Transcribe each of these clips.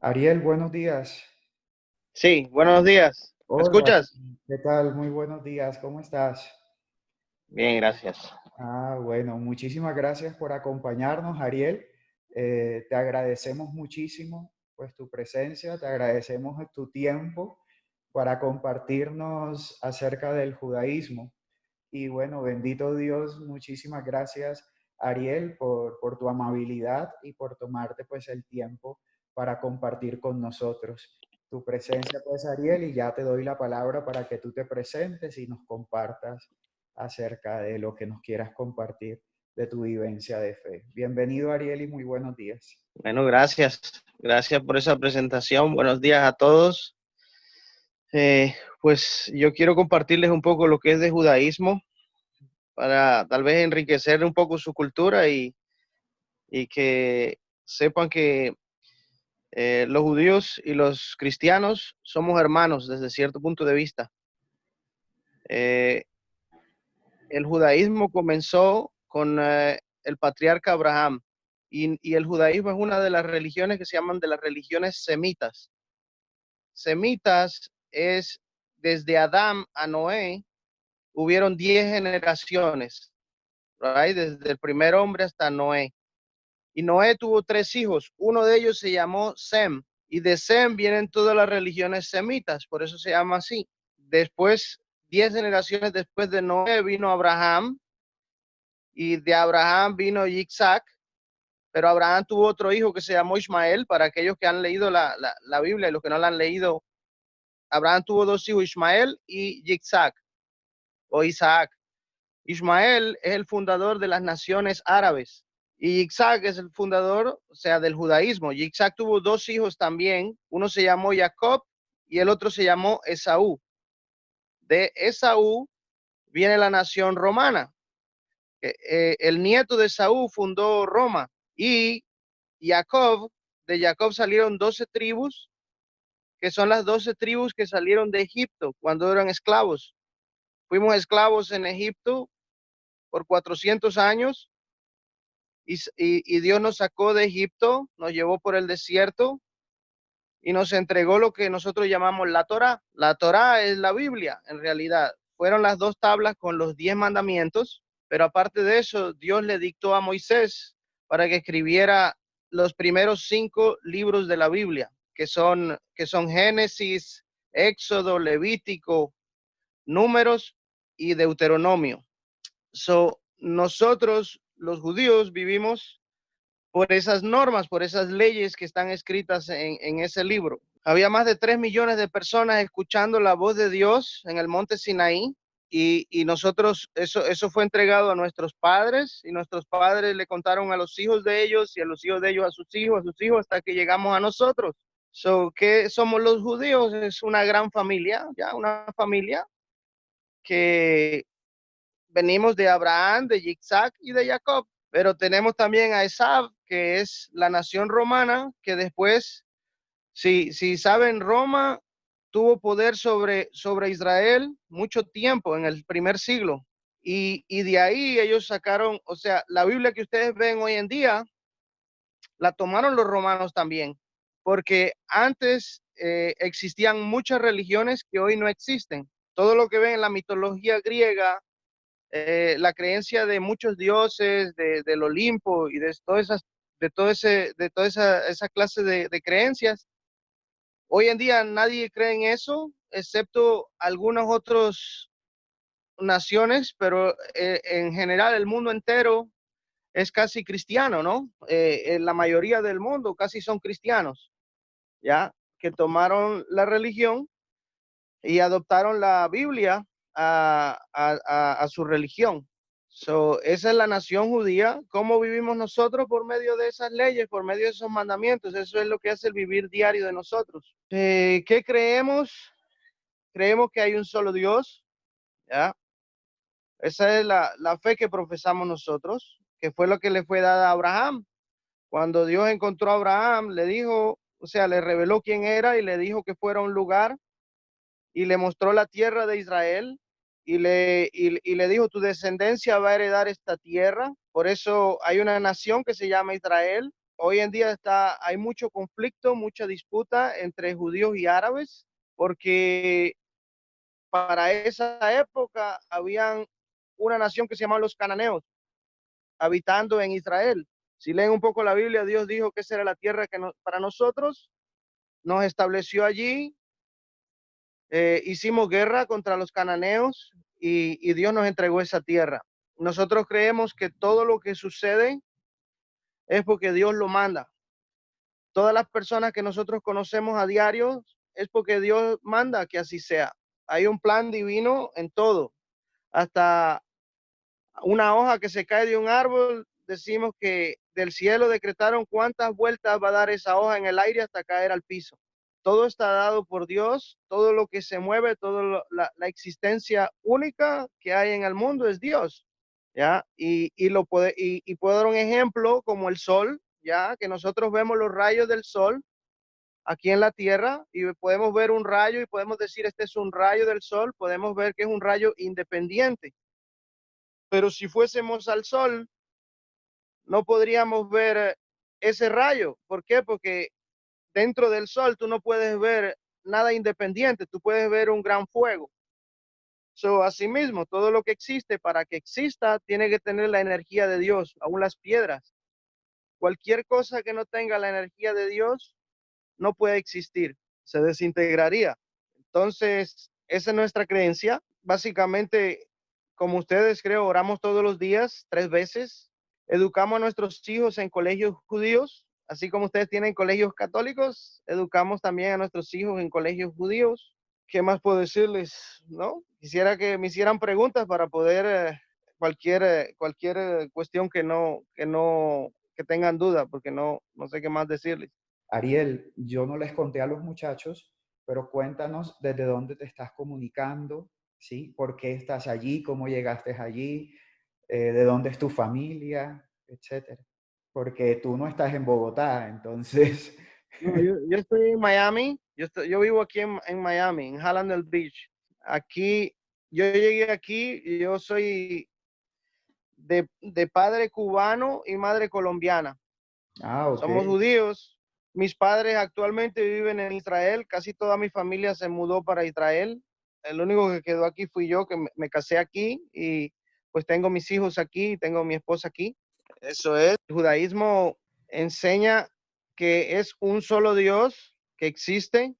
Ariel, buenos días. Sí, buenos días. ¿Me Hola, escuchas? ¿qué tal? Muy buenos días, ¿cómo estás? Bien, gracias. Bueno, muchísimas gracias por acompañarnos, Ariel. Te agradecemos muchísimo pues tu presencia, te agradecemos tu tiempo para compartirnos acerca del judaísmo. Y bueno, bendito Dios, muchísimas gracias, Ariel, por tu amabilidad y por tomarte pues el tiempo para compartir con nosotros tu presencia, pues, Ariel, y ya te doy la palabra para que tú te presentes y nos compartas acerca de lo que nos quieras compartir de tu vivencia de fe. Bienvenido, Ariel, y muy buenos días. Bueno, gracias. Gracias por esa presentación. Buenos días a todos. Pues yo quiero compartirles un poco lo que es de judaísmo para tal vez enriquecer un poco su cultura y que sepan que los judíos y los cristianos somos hermanos desde cierto punto de vista. Eh, el judaísmo comenzó con el patriarca Abraham y el judaísmo es una de las religiones que se llaman de las religiones semitas. Semitas es desde Adán a Noé, hubieron 10 generaciones, right? Desde el primer hombre hasta Noé. Y Noé tuvo 3 hijos, uno de ellos se llamó Sem, y de Sem vienen todas las religiones semitas, por eso se llama así. Después, 10 generaciones después de Noé vino Abraham, y de Abraham vino Isaac, pero Abraham tuvo otro hijo que se llamó Ismael. Para aquellos que han leído la Biblia y los que no la han leído, Abraham tuvo 2 hijos, Ismael y Isaac, o Isaac. Ismael es el fundador de las naciones árabes y Isaac es el fundador, o sea, del judaísmo. Y Isaac tuvo 2 hijos también, uno se llamó Jacob y el otro se llamó Esaú. De Esaú viene la nación romana. El nieto de Esaú fundó Roma y Jacob, de Jacob salieron 12 tribus, que son las 12 tribus que salieron de Egipto cuando eran esclavos. Fuimos esclavos en Egipto por 400 años y Dios nos sacó de Egipto, nos llevó por el desierto y nos entregó lo que nosotros llamamos la Torá. La Torá es la Biblia, en realidad. Fueron las 2 tablas con los 10 mandamientos, pero aparte de eso, Dios le dictó a Moisés para que escribiera los primeros 5 libros de la Biblia, que son Génesis, Éxodo, Levítico, Números y Deuteronomio. Nosotros, los judíos, vivimos por esas normas, por esas leyes que están escritas en ese libro. Había más de 3 millones de personas escuchando la voz de Dios en el monte Sinaí y nosotros, eso fue entregado a nuestros padres y nuestros padres le contaron a los hijos de ellos y a los hijos de ellos a sus hijos hasta que llegamos a nosotros. ¿Qué somos los judíos? Es una gran familia, ya, una familia que venimos de Abraham, de Isaac y de Jacob, pero tenemos también a Esaú, que es la nación romana, que después, si saben, Roma tuvo poder sobre Israel mucho tiempo, en el primer siglo, y de ahí ellos sacaron, o sea, la Biblia que ustedes ven hoy en día, la tomaron los romanos también, porque antes existían muchas religiones que hoy no existen. Todo lo que ven en la mitología griega, la creencia de muchos dioses, del Olimpo y de todas esas, de toda esa clase de creencias. Hoy en día nadie cree en eso, excepto algunas otras naciones, pero en general el mundo entero es casi cristiano, ¿no? La mayoría del mundo casi son cristianos, ¿ya? Que tomaron la religión y adoptaron la Biblia a su religión. Esa es la nación judía. ¿Cómo vivimos nosotros? Por medio de esas leyes, por medio de esos mandamientos. Eso es lo que hace el vivir diario de nosotros. ¿Qué creemos? Creemos que hay un solo Dios, ¿ya? Esa es la fe que profesamos nosotros, que fue lo que le fue dada a Abraham. Cuando Dios encontró a Abraham, le dijo, o sea, le reveló quién era y le dijo que fuera a un lugar y le mostró la tierra de Israel y le dijo, tu descendencia va a heredar esta tierra. Por eso hay una nación que se llama Israel, hoy en día hay mucho conflicto, mucha disputa entre judíos y árabes, porque para esa época habían una nación que se llamaba los cananeos, habitando en Israel. Si leen un poco la Biblia, Dios dijo que esa era la tierra que para nosotros, nos estableció allí, hicimos guerra contra los cananeos y Dios nos entregó esa tierra. Nosotros creemos que todo lo que sucede es porque Dios lo manda. Todas las personas que nosotros conocemos a diario es porque Dios manda que así sea. Hay un plan divino en todo. Hasta una hoja que se cae de un árbol, decimos que del cielo decretaron cuántas vueltas va a dar esa hoja en el aire hasta caer al piso. Todo está dado por Dios, todo lo que se mueve, toda la existencia única que hay en el mundo es Dios, ¿ya? Y puedo dar un ejemplo como el sol, ¿ya? Que nosotros vemos los rayos del sol aquí en la Tierra y podemos ver un rayo y podemos decir este es un rayo del sol, podemos ver que es un rayo independiente. Pero si fuésemos al sol, no podríamos ver ese rayo. ¿Por qué? Porque dentro del sol tú no puedes ver nada independiente, tú puedes ver un gran fuego. Asimismo, todo lo que existe, para que exista, tiene que tener la energía de Dios, aún las piedras. Cualquier cosa que no tenga la energía de Dios no puede existir, se desintegraría. Entonces, esa es nuestra creencia. Básicamente, como ustedes creo, oramos todos los días, 3 veces. Educamos a nuestros hijos en colegios judíos, así como ustedes tienen colegios católicos, educamos también a nuestros hijos en colegios judíos. ¿Qué más puedo decirles? ¿No? Quisiera que me hicieran preguntas para poder cualquier cuestión que tengan duda, porque no sé qué más decirles. Ariel, yo no les conté a los muchachos, pero cuéntanos desde dónde te estás comunicando, ¿sí? ¿Por qué estás allí? ¿Cómo llegaste allí? ¿De dónde es tu familia? Etcétera. Porque tú no estás en Bogotá, entonces... No, yo estoy en Miami, yo vivo aquí en Miami, en Hallandale Beach. Aquí, yo llegué aquí y yo soy de padre cubano y madre colombiana. Ah, ok. Somos judíos. Mis padres actualmente viven en Israel. Casi toda mi familia se mudó para Israel. El único que quedó aquí fui yo, que me casé aquí y pues tengo mis hijos aquí, tengo mi esposa aquí. Eso es. El judaísmo enseña que es un solo Dios que existe.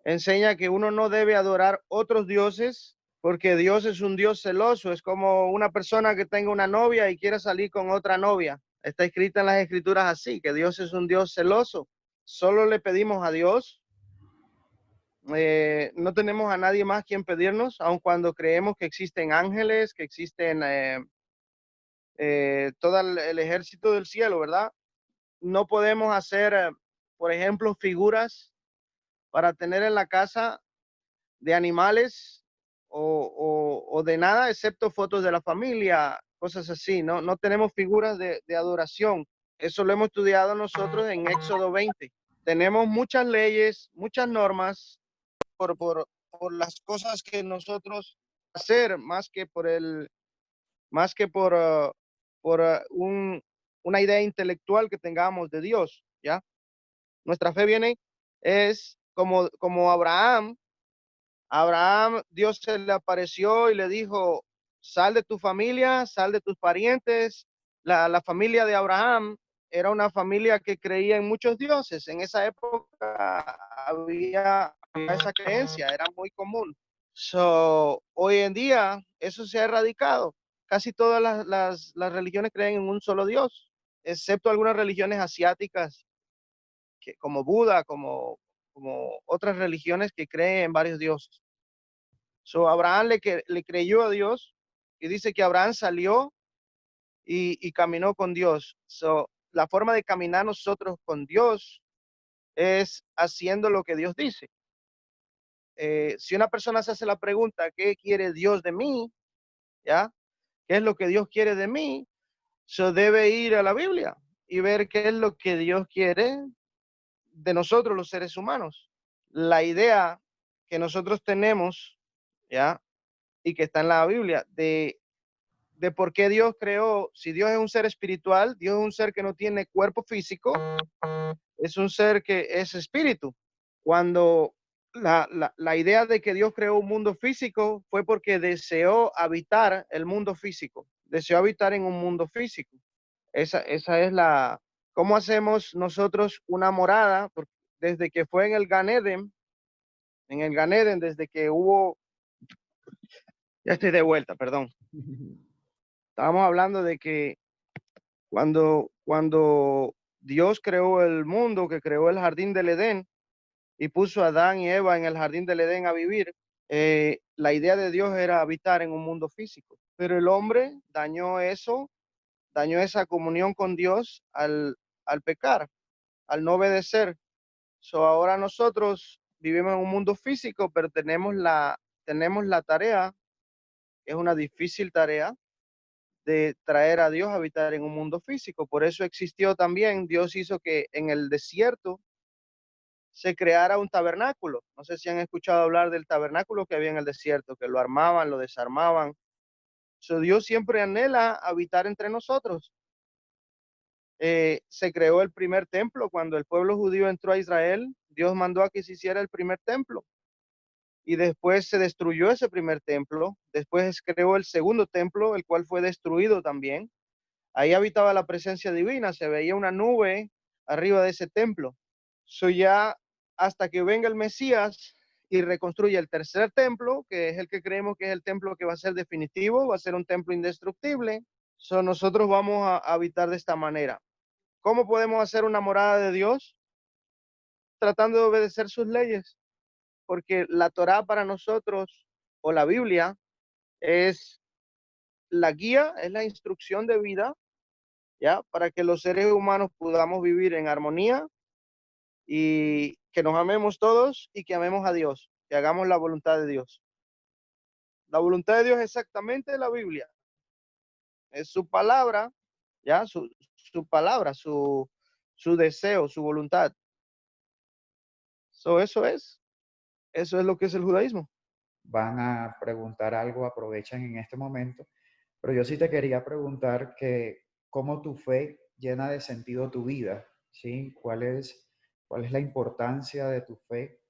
Enseña que uno no debe adorar otros dioses porque Dios es un Dios celoso. Es como una persona que tenga una novia y quiere salir con otra novia. Está escrita en las escrituras así, que Dios es un Dios celoso. Solo le pedimos a Dios. No tenemos a nadie más quien pedirnos, aun cuando creemos que existen ángeles, que existen todo el ejército del cielo, ¿verdad? No podemos hacer, por ejemplo, figuras para tener en la casa de animales o de nada, excepto fotos de la familia, cosas así, ¿no? No tenemos figuras de adoración. Eso lo hemos estudiado nosotros en Éxodo 20. Tenemos muchas leyes, muchas normas por las cosas que nosotros hacer, más que por una idea intelectual que tengamos de Dios, ¿ya? Nuestra fe viene, es como Abraham. Abraham, Dios se le apareció y le dijo, sal de tu familia, sal de tus parientes. La familia de Abraham era una familia que creía en muchos dioses. En esa época había esa creencia, era muy común. Hoy en día eso se ha erradicado. Casi todas las religiones creen en un solo Dios, excepto algunas religiones asiáticas, como Buda, como otras religiones que creen en varios dioses. Abraham le creyó a Dios y dice que Abraham salió y caminó con Dios. La forma de caminar nosotros con Dios es haciendo lo que Dios dice. Si una persona se hace la pregunta, ¿qué quiere Dios de mí? ¿Ya? ¿Qué es lo que Dios quiere de mí? Debe ir a la Biblia y ver qué es lo que Dios quiere de nosotros los seres humanos. La idea que nosotros tenemos, ¿ya? Y que está en la Biblia, de por qué Dios creó. Si Dios es un ser espiritual, Dios es un ser que no tiene cuerpo físico, es un ser que es espíritu. Cuando la idea de que Dios creó un mundo físico fue porque deseó habitar el mundo físico, deseó habitar en un mundo físico. Esa es la, ¿cómo hacemos nosotros una morada? Porque desde que fue en el Gan Eden, desde que hubo, ya estoy de vuelta, perdón. Estábamos hablando de que cuando Dios creó el mundo, que creó el jardín del Edén y puso a Adán y Eva en el jardín del Edén a vivir, la idea de Dios era habitar en un mundo físico. Pero el hombre dañó eso, dañó esa comunión con Dios al pecar, al no obedecer. Ahora nosotros vivimos en un mundo físico, pero tenemos la tarea, es una difícil tarea, de traer a Dios a habitar en un mundo físico. Por eso existió también, Dios hizo que en el desierto se creara un tabernáculo. No sé si han escuchado hablar del tabernáculo que había en el desierto, que lo armaban, lo desarmaban. Dios siempre anhela habitar entre nosotros. Se creó el primer templo cuando el pueblo judío entró a Israel. Dios mandó a que se hiciera el primer templo y después se destruyó ese primer templo. Después creó el segundo templo, el cual fue destruido también. Ahí habitaba la presencia divina, se veía una nube arriba de ese templo. Ya hasta que venga el Mesías y reconstruya el tercer templo, que es el que creemos que es el templo que va a ser definitivo, va a ser un templo indestructible. Nosotros vamos a habitar de esta manera. ¿Cómo podemos hacer una morada de Dios? Tratando de obedecer sus leyes, porque la Torá para nosotros, o la Biblia, es la guía, es la instrucción de vida, ¿ya? Para que los seres humanos podamos vivir en armonía y que nos amemos todos y que amemos a Dios, que hagamos la voluntad de Dios. La voluntad de Dios es exactamente la Biblia, es su palabra, ¿ya? Su palabra, su deseo, su voluntad. Eso es lo que es el judaísmo. Van a preguntar algo, aprovechan en este momento, pero yo sí te quería preguntar que cómo tu fe llena de sentido tu vida, ¿sí? Cuál es la importancia de tu fe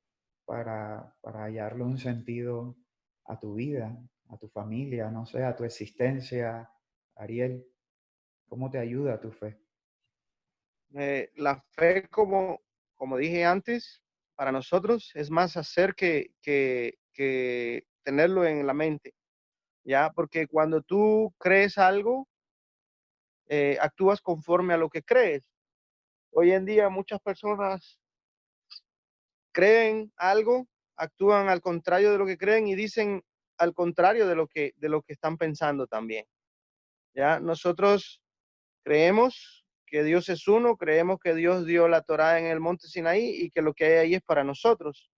para hallarle un sentido a tu vida, a tu familia, no sé, a tu existencia, Ariel? ¿Cómo te ayuda tu fe? La fe, como dije antes, para nosotros es más hacer que tenerlo en la mente, ¿ya? Porque cuando tú crees algo, actúas conforme a lo que crees. Hoy en día muchas personas creen algo, actúan al contrario de lo que creen y dicen al contrario de lo que están pensando también, ¿ya? Nosotros creemos que Dios es uno, creemos que Dios dio la Torá en el monte Sinaí y que lo que hay ahí es para nosotros.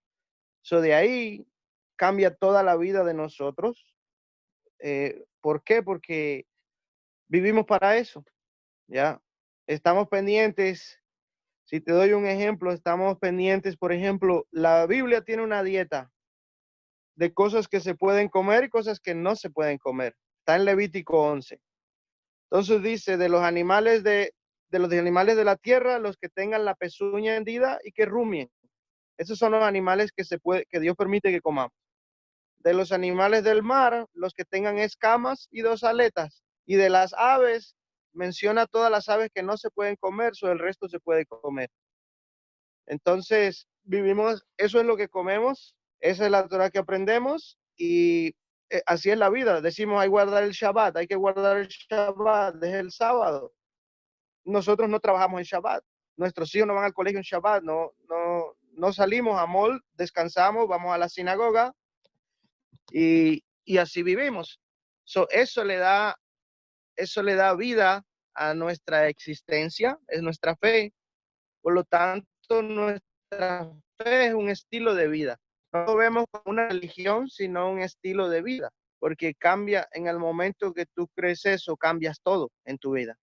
De ahí cambia toda la vida de nosotros. ¿Por qué? Porque vivimos para eso, ¿ya? Estamos pendientes. Si te doy un ejemplo, estamos pendientes, por ejemplo, la Biblia tiene una dieta de cosas que se pueden comer y cosas que no se pueden comer. Está en Levítico 11. Entonces dice, de los animales de la tierra, los que tengan la pezuña hendida y que rumien. Esos son los animales que Dios permite que comamos. De los animales del mar, los que tengan escamas y dos aletas. Y de las aves, menciona todas las aves que no se pueden comer, el resto se puede comer. Entonces, vivimos, eso es lo que comemos, esa es la Torah que aprendemos y así es la vida. Decimos, hay que guardar el Shabbat, hay que guardar el Shabbat, desde el sábado. Nosotros no trabajamos en Shabbat, nuestros hijos no van al colegio en Shabbat, no salimos a mall, descansamos, vamos a la sinagoga y así vivimos. Eso le da vida a nuestra existencia, es nuestra fe. Por lo tanto, nuestra fe es un estilo de vida. No lo vemos como una religión, sino un estilo de vida, porque cambia en el momento que tú crees eso, cambias todo en tu vida.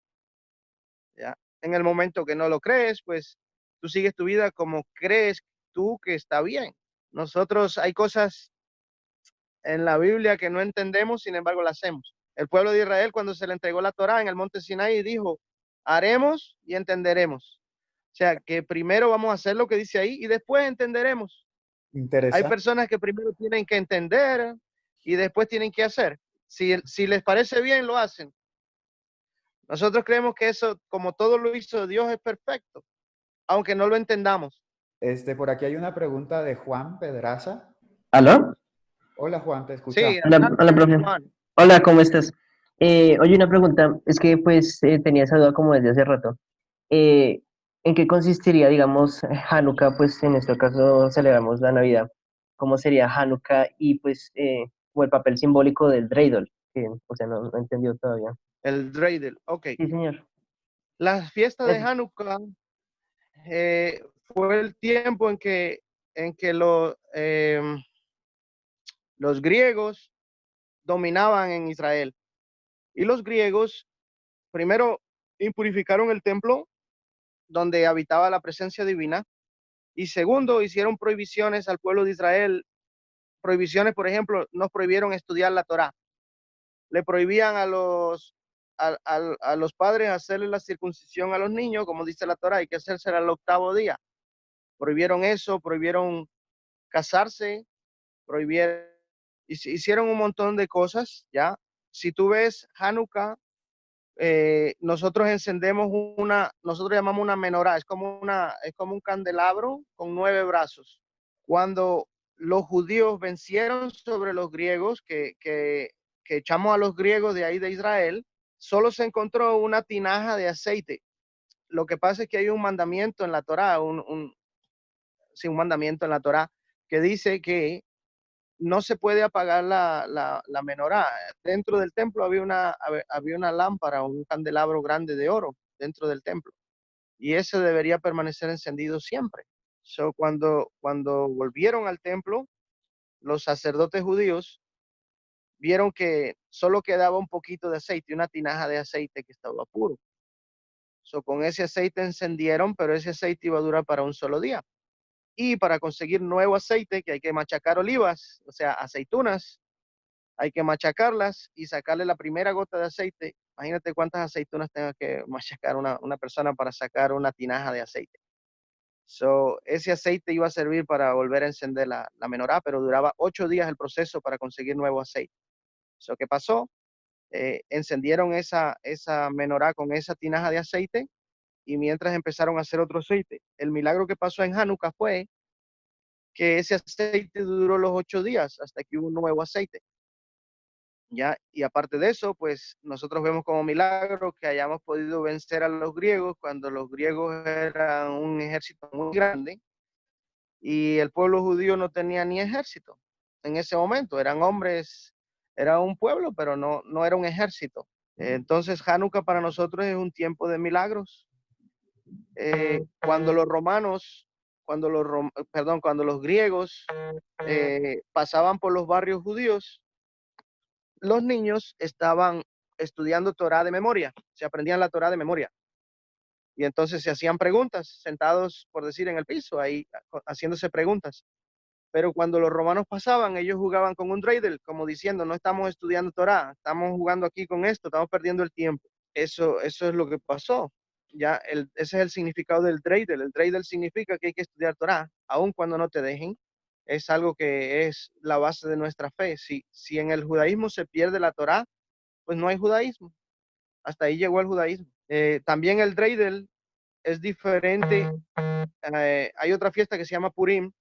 ¿Ya? En el momento que no lo crees, pues tú sigues tu vida como crees tú que está bien. Nosotros hay cosas en la Biblia que no entendemos, sin embargo, las hacemos. El pueblo de Israel, cuando se le entregó la Torá en el monte Sinaí, dijo, haremos y entenderemos. O sea, que primero vamos a hacer lo que dice ahí y después entenderemos. Hay Interesante. personas que primero tienen que entender y después tienen que hacer. Si les parece bien, lo hacen. Nosotros creemos que eso, como todo lo hizo Dios, es perfecto, aunque no lo entendamos. Por aquí hay una pregunta de Juan Pedraza. ¿Aló? Hola Juan, te Sí, escuchamos. Hola, adelante, hola, profe. Juan. Hola, ¿cómo estás? Oye, una pregunta, es que pues tenía esa duda como desde hace rato. Eh, ¿En qué consistiría, digamos, Hanukkah? Pues en este caso celebramos la Navidad. ¿Cómo sería Hanukkah y pues como el papel simbólico del dreidel? Que, o sea, no he entendido todavía. El dreidel. Ok. Sí, señor. La fiesta de Gracias. Hanukkah fue el tiempo en que los griegos dominaban en Israel. Y los griegos primero impurificaron el templo donde habitaba la presencia divina. Y segundo, hicieron prohibiciones al pueblo de Israel. Prohibiciones, por ejemplo, nos prohibieron estudiar la Torá. Le prohibían a los padres hacerle la circuncisión a los niños, como dice la Torá, hay que hacérsela al octavo día. Prohibieron eso, prohibieron casarse, prohibieron, hicieron un montón de cosas, ¿ya? Si tú ves Hanukkah, nosotros encendemos nosotros llamamos una menorá, es como un candelabro con 9 brazos. Cuando los judíos vencieron sobre los griegos, que echamos a los griegos de ahí de Israel, solo se encontró una tinaja de aceite. Lo que pasa es que hay un mandamiento en la Torá, sí, un mandamiento en la Torá que dice que no se puede apagar la menorá. Dentro del templo había una lámpara, un candelabro grande de oro dentro del templo. Y ese debería permanecer encendido siempre. So, cuando volvieron al templo, los sacerdotes judíos vieron que solo quedaba un poquito de aceite, una tinaja de aceite que estaba puro. So, con ese aceite encendieron, pero ese aceite iba a durar para un solo día. Y para conseguir nuevo aceite, que hay que machacar olivas, o sea, aceitunas, hay que machacarlas y sacarle la primera gota de aceite. Imagínate cuántas aceitunas tenga que machacar una persona para sacar una tinaja de aceite. So, ese aceite iba a servir para volver a encender la menorá, pero duraba 8 días el proceso para conseguir nuevo aceite. So, ¿qué pasó? Encendieron esa menorá con esa tinaja de aceite y mientras empezaron a hacer otro aceite. El milagro que pasó en Hanukkah fue que ese aceite duró los 8 días hasta que hubo un nuevo aceite. ¿Ya? Y aparte de eso, pues nosotros vemos como milagro que hayamos podido vencer a los griegos cuando los griegos eran un ejército muy grande y el pueblo judío no tenía ni ejército en ese momento. Eran hombres, era un pueblo, pero no era un ejército. Entonces, Hanukkah para nosotros es un tiempo de milagros. Cuando los romanos, cuando los griegos pasaban por los barrios judíos, los niños estaban estudiando Torah de memoria, se aprendían la Torah de memoria. Y entonces se hacían preguntas, sentados, por decir, en el piso, ahí haciéndose preguntas. Pero cuando los romanos pasaban, ellos jugaban con un dreidel, como diciendo, no estamos estudiando Torah, estamos jugando aquí con esto, estamos perdiendo el tiempo. Eso es lo que pasó. Ya, ese es el significado del dreidel. El dreidel significa que hay que estudiar Torah, aun cuando no te dejen. Es algo que es la base de nuestra fe. Si en el judaísmo se pierde la Torah, pues no hay judaísmo. Hasta ahí llegó el judaísmo. También el dreidel es diferente. Hay otra fiesta que se llama Purim.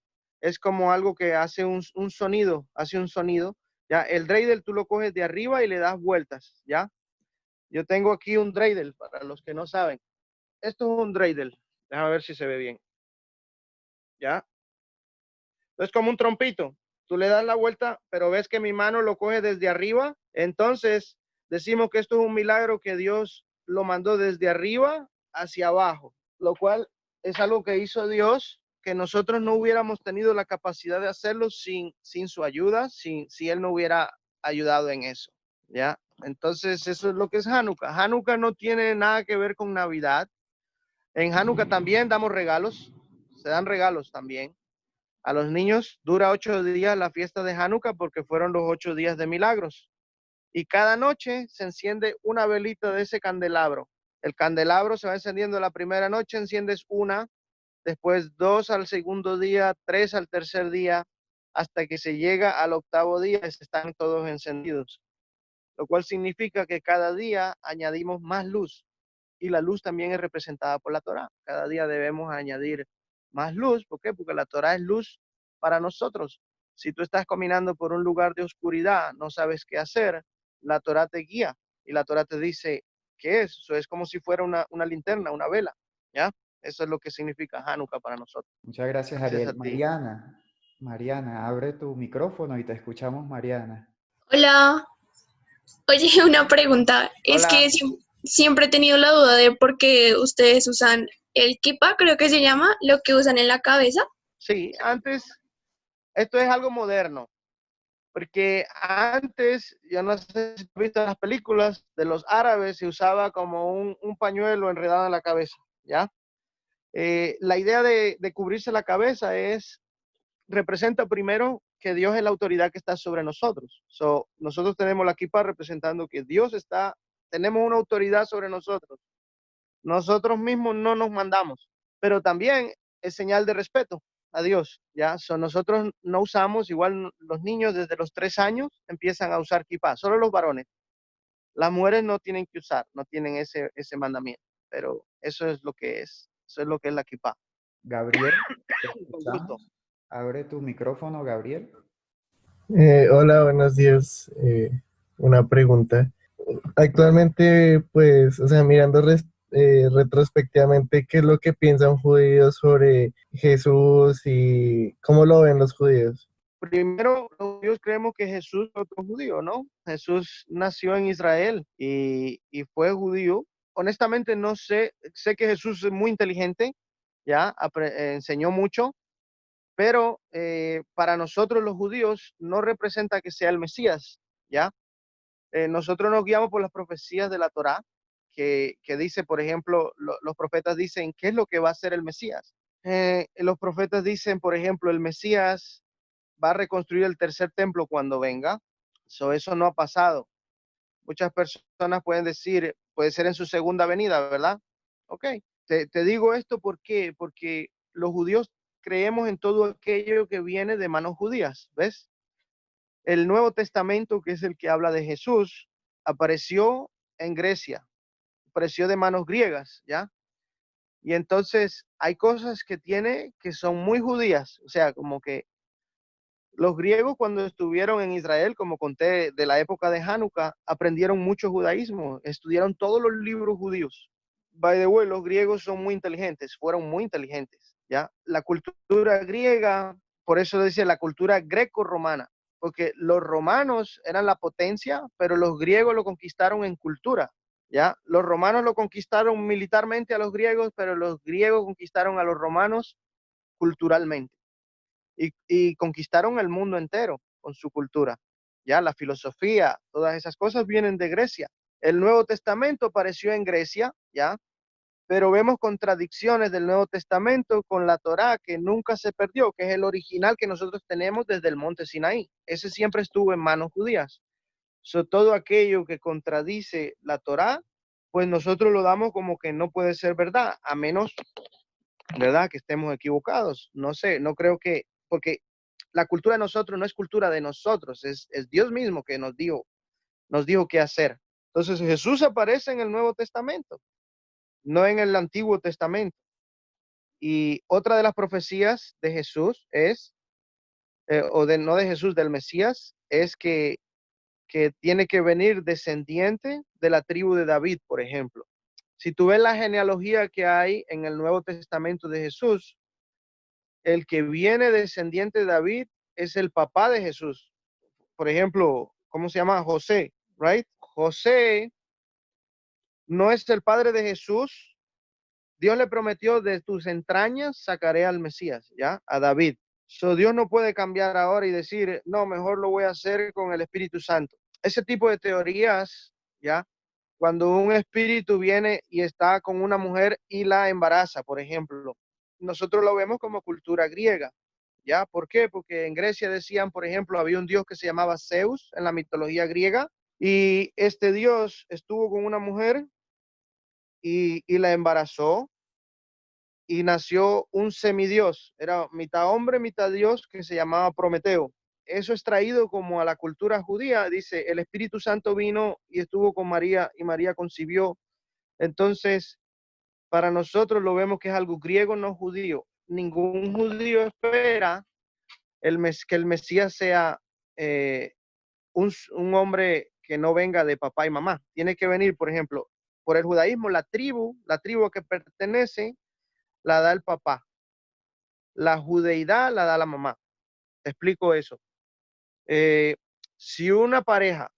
Es como algo que hace un sonido, hace un sonido. Ya, el dreidel tú lo coges de arriba y le das vueltas, ¿ya? Yo tengo aquí un dreidel para los que no saben. Esto es un dreidel. Déjame ver si se ve bien. ¿Ya? Es como un trompito. Tú le das la vuelta, pero ves que mi mano lo coge desde arriba. Entonces, decimos que esto es un milagro que Dios lo mandó desde arriba hacia abajo, lo cual es algo que hizo Dios, que nosotros no hubiéramos tenido la capacidad de hacerlo sin su ayuda, si Él no hubiera ayudado en eso. ¿Ya? Entonces, eso es lo que es Hanukkah. Hanukkah no tiene nada que ver con Navidad. En Hanukkah también damos regalos, se dan regalos también. A los niños dura 8 días la fiesta de Hanukkah porque fueron los 8 días de milagros. y cada noche se enciende una velita de ese candelabro. El candelabro se va encendiendo la primera noche, enciendes una, después 2 al segundo día, 3 al tercer día, hasta que se llega al octavo día, están todos encendidos, lo cual significa que cada día añadimos más luz, y la luz también es representada por la Torá. Cada día debemos añadir más luz. ¿Por qué? Porque la Torá es luz para nosotros. Si tú estás caminando por un lugar de oscuridad, no sabes qué hacer, la Torá te guía y la Torá te dice qué es. Eso es como si fuera una linterna, una vela, ¿ya? Eso es lo que significa Hanukkah para nosotros. Muchas gracias, Gracias a Ariel. ti. Mariana, abre tu micrófono y te escuchamos, Mariana. Hola, oye, una pregunta. Es Hola. que siempre he tenido la duda de por qué ustedes usan el kippah, creo que se llama, lo que usan en la cabeza. Sí, antes, esto es algo moderno. Porque antes, yo no sé si has visto las películas de los árabes, se usaba como un pañuelo enredado en la cabeza, ¿ya? La idea de cubrirse la cabeza representa primero que Dios es la autoridad que está sobre nosotros. Nosotros tenemos la kippah representando que tenemos una autoridad sobre nosotros. Nosotros mismos no nos mandamos, pero también es señal de respeto a Dios, ¿ya? Nosotros no usamos, igual los niños desde los 3 años empiezan a usar kippah, solo los varones. Las mujeres no tienen que usar, no tienen ese mandamiento, pero eso es lo que es la kippah. Gabriel, te Con gusto. escuchamos. Abre tu micrófono, Gabriel. Hola, buenos días. Una pregunta. Actualmente, pues, o sea, mirando retrospectivamente, ¿qué es lo que piensan judíos sobre Jesús y cómo lo ven los judíos? Primero, los judíos creemos que Jesús es otro judío, ¿no? Jesús nació en Israel y fue judío. Honestamente no sé que Jesús es muy inteligente, ya enseñó mucho, pero para nosotros los judíos no representa que sea el Mesías, ¿ya? Nosotros nos guiamos por las profecías de la Torá, que dice, por ejemplo, los profetas dicen, ¿qué es lo que va a hacer el Mesías? Los profetas dicen, por ejemplo, el Mesías va a reconstruir el tercer templo cuando venga. Eso no ha pasado. Muchas personas pueden decir, puede ser en su segunda venida, ¿verdad? Ok. Te digo esto porque los judíos creemos en todo aquello que viene de manos judías, ¿ves? El Nuevo Testamento, que es el que habla de Jesús, apareció en Grecia, apareció de manos griegas, ¿ya? Y entonces hay cosas que son muy judías, o sea, como que los griegos cuando estuvieron en Israel, como conté de la época de Hanukkah, aprendieron mucho judaísmo, estudiaron todos los libros judíos. By the way, los griegos son muy inteligentes, fueron muy inteligentes, ¿ya? La cultura griega, por eso decía la cultura greco-romana, porque los romanos eran la potencia, pero los griegos lo conquistaron en cultura, ¿ya? Los romanos lo conquistaron militarmente a los griegos, pero los griegos conquistaron a los romanos culturalmente y conquistaron el mundo entero con su cultura. Ya la filosofía, todas esas cosas vienen de Grecia. El Nuevo Testamento apareció en Grecia, ya, pero vemos contradicciones del Nuevo Testamento con la Torá que nunca se perdió, que es el original que nosotros tenemos desde el monte Sinaí. Ese siempre estuvo en manos judías. Todo aquello que contradice la Torá, pues nosotros lo damos como que no puede ser verdad, a menos, ¿verdad?, que estemos equivocados. No sé, no creo que, porque la cultura de nosotros no es cultura de nosotros, es Dios mismo que nos dijo qué hacer. Entonces Jesús aparece en el Nuevo Testamento, no en el Antiguo Testamento. Y otra de las profecías de Jesús no de Jesús, del Mesías, es que tiene que venir descendiente de la tribu de David, por ejemplo. Si tú ves la genealogía que hay en el Nuevo Testamento de Jesús, el que viene descendiente de David es el papá de Jesús. Por ejemplo, ¿cómo se llama? José, right? José no es el padre de Jesús. Dios le prometió, de tus entrañas sacaré al Mesías, ¿ya? A David. Dios no puede cambiar ahora y decir, no, mejor lo voy a hacer con el Espíritu Santo. Ese tipo de teorías, ¿ya? Cuando un espíritu viene y está con una mujer y la embaraza, por ejemplo, nosotros lo vemos como cultura griega, ¿ya? ¿Por qué? Porque en Grecia decían, por ejemplo, había un dios que se llamaba Zeus en la mitología griega Y este Dios estuvo con una mujer y la embarazó y nació un semidios. Era mitad hombre, mitad Dios, que se llamaba Prometeo. Eso es traído como a la cultura judía. Dice, el Espíritu Santo vino y estuvo con María y María concibió. Entonces, para nosotros lo vemos que es algo griego, no judío. Ningún judío espera que el Mesías sea un hombre que no venga de papá y mamá. Tiene que venir, por ejemplo, por el judaísmo, la tribu a que pertenece, la da el papá. La judeidad la da la mamá. Te explico eso. Si una pareja,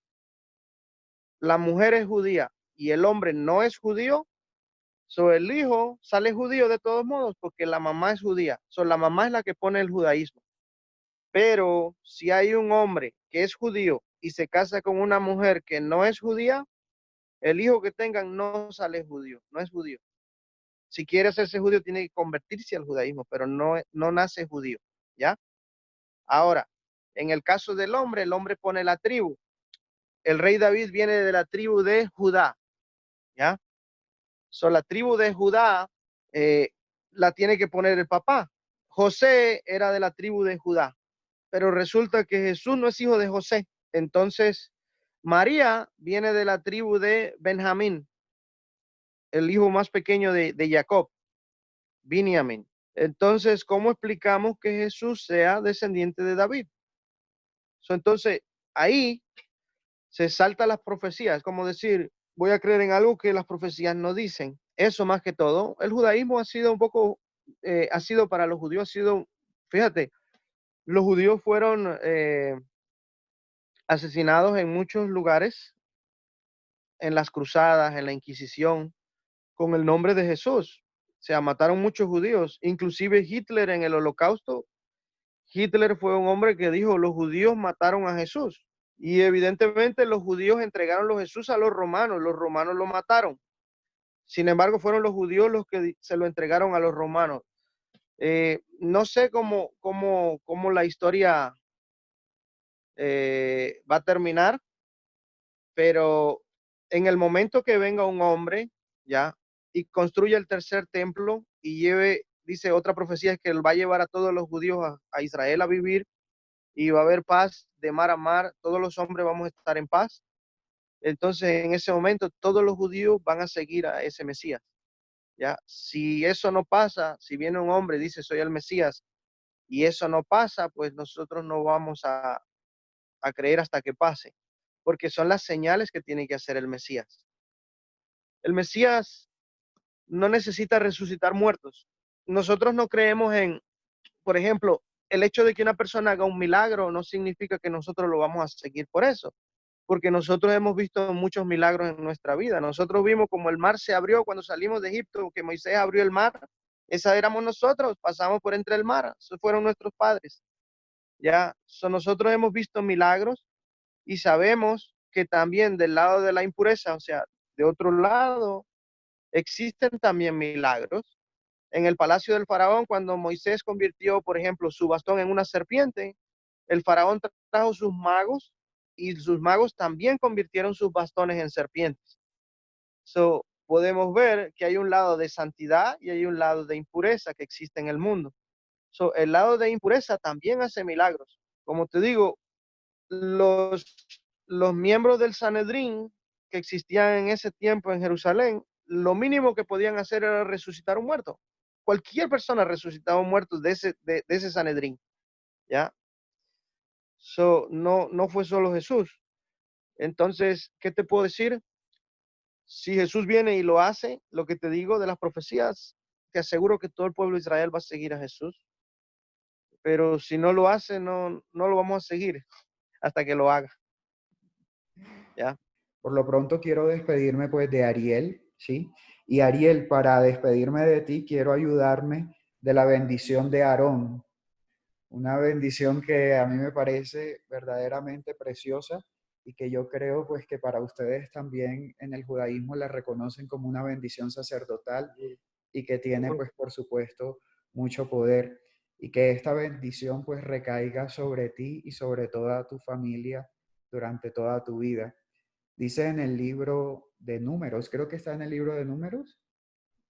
la mujer es judía y el hombre no es judío, el hijo sale judío de todos modos porque la mamá es judía. La mamá es la que pone el judaísmo. Pero si hay un hombre que es judío y se casa con una mujer que no es judía, el hijo que tengan no sale judío, no es judío. Si quiere hacerse judío, tiene que convertirse al judaísmo, pero no nace judío, ¿ya? Ahora, en el caso del hombre, el hombre pone la tribu. El rey David viene de la tribu de Judá, ¿ya? La tribu de Judá la tiene que poner el papá. José era de la tribu de Judá, pero resulta que Jesús no es hijo de José. Entonces, María viene de la tribu de Benjamín, el hijo más pequeño de Jacob, Binyamin. Entonces, ¿cómo explicamos que Jesús sea descendiente de David? Entonces, ahí se salta las profecías, como decir, voy a creer en algo que las profecías no dicen. Eso más que todo, el judaísmo ha sido un poco, ha sido para los judíos, fíjate, los judíos fueron asesinados en muchos lugares, en las cruzadas, en la Inquisición, con el nombre de Jesús. O sea, mataron muchos judíos, inclusive Hitler en el Holocausto. Hitler fue un hombre que dijo, los judíos mataron a Jesús. Y evidentemente los judíos entregaron a Jesús a los romanos lo mataron. Sin embargo, fueron los judíos los que se lo entregaron a los romanos. No sé cómo la historia va a terminar, pero en el momento que venga un hombre, ya, y construya el tercer templo y dice otra profecía es que él va a llevar a todos los judíos a Israel a vivir y va a haber paz de mar a mar, todos los hombres vamos a estar en paz. Entonces, en ese momento, todos los judíos van a seguir a ese Mesías. ¿Ya? Si eso no pasa, si viene un hombre y dice, soy el Mesías, y eso no pasa, pues nosotros no vamos a creer hasta que pase, porque son las señales que tiene que hacer el Mesías. El Mesías no necesita resucitar muertos. Nosotros no creemos por ejemplo, el hecho de que una persona haga un milagro no significa que nosotros lo vamos a seguir por eso, porque nosotros hemos visto muchos milagros en nuestra vida. Nosotros vimos como el mar se abrió cuando salimos de Egipto, que Moisés abrió el mar. Esa éramos nosotros, pasamos por entre el mar, esos fueron nuestros padres. Ya, nosotros hemos visto milagros y sabemos que también del lado de la impureza, o sea, de otro lado, existen también milagros. En el palacio del faraón, cuando Moisés convirtió, por ejemplo, su bastón en una serpiente, el faraón trajo sus magos y sus magos también convirtieron sus bastones en serpientes. Podemos ver que hay un lado de santidad y hay un lado de impureza que existe en el mundo. El lado de impureza también hace milagros. Como te digo, los miembros del Sanedrín que existían en ese tiempo en Jerusalén, lo mínimo que podían hacer era resucitar un muerto. Cualquier persona resucitaba un muerto de ese Sanedrín, ¿ya? No fue solo Jesús. Entonces, ¿qué te puedo decir? Si Jesús viene y lo hace, lo que te digo de las profecías, te aseguro que todo el pueblo de Israel va a seguir a Jesús. Pero si no lo hace, no lo vamos a seguir hasta que lo haga. ¿Ya? Por lo pronto quiero despedirme pues de Ariel, ¿sí? Y Ariel, para despedirme de ti, quiero ayudarme de la bendición de Aarón. Una bendición que a mí me parece verdaderamente preciosa y que yo creo pues que para ustedes también en el judaísmo la reconocen como una bendición sacerdotal y que tiene pues por supuesto mucho poder y que esta bendición pues recaiga sobre ti y sobre toda tu familia durante toda tu vida. Dice en el libro de Números, creo que está en el libro de Números,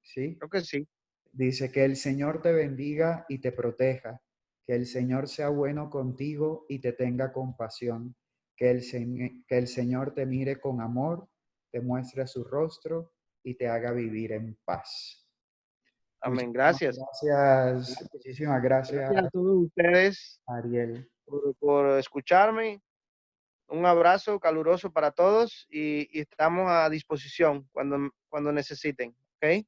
¿sí? Creo que sí. Dice que el Señor te bendiga y te proteja, que el Señor sea bueno contigo y te tenga compasión, que el Señor te mire con amor, te muestre su rostro y te haga vivir en paz. Amén. Gracias. Muchísimas gracias, Gracias a todos ustedes Ariel. por escucharme. Un abrazo caluroso para todos y estamos a disposición cuando necesiten. ¿Ok?